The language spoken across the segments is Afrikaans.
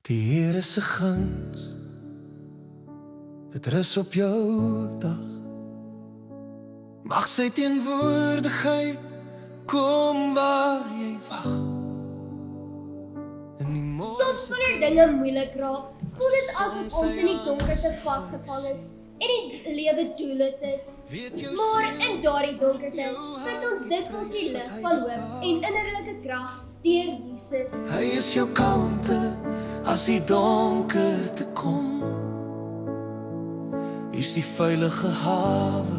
Die Here se guns, dit rus op jou dag. Mag sy teenwoordigheid kom waar jy wag. Soms wanneer dinge moeilik raak, voel dit asof ons in die donkerte vasgevang is en die lewe doelloos is. Maar in daardie donkerte vind ons dikwels die lig van hoop en innerlike krag deur Jesus. Hy is jou kalmte as die donkerte kom. Hy is die veilige hawe,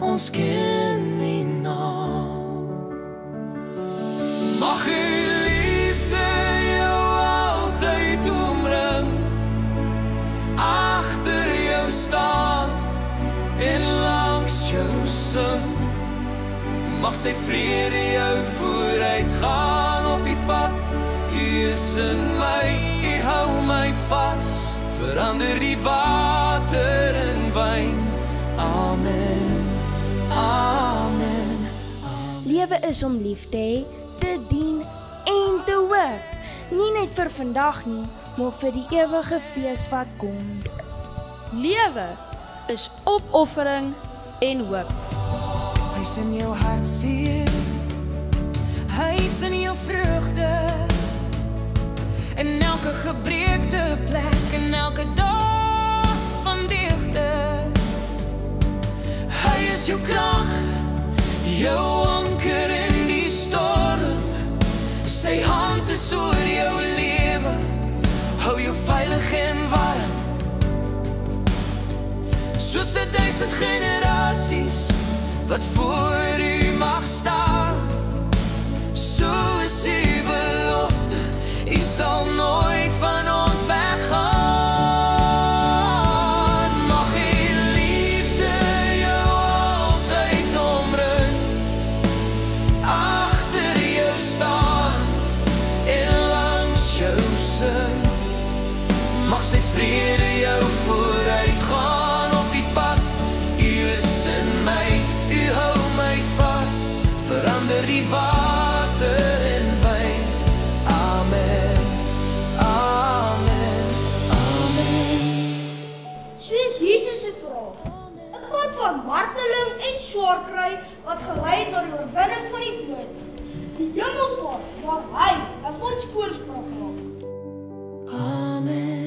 ons ken die naam. Mag u liefde jou altyd omring, agter jou staan en langs jou sing. Mag sy vrede jou vooruit gaan op die pad. U is in my, u hou my vas, verander die water in wyn. Amen, amen, amen. Lewe is om lief te hê, te dien en te hoop. Nie net vir vandag nie, maar vir die ewige fees wat kom. Lewe is opoffering en hoop. Hy is in jou hartseer, Hy is in jou vreugde, in elke gebreekte plek, in elke dag van deugde. hy is jou krag, jou anker in die storm. Sy hand is oor jou lewe, hou jou veilig en warm. Soos 1000 generasies wat voor u mag staan, so is u belofte, u sal nooit van ons weggaan. Mag u liefde jou altyd omring, agter jou staan en langs jou sing. Mag sy vrede jou vooruit gaan op die pad. U is in my, u hou my vas, verander die water in wyn. Amen, amen, amen. Soos Jesus se vraag, 'n pad van marteling en swaar kry wat gelei het na die oorwinning van die dood. Die hemelvaart waar hy 'n ons voorspraak maak. Amen.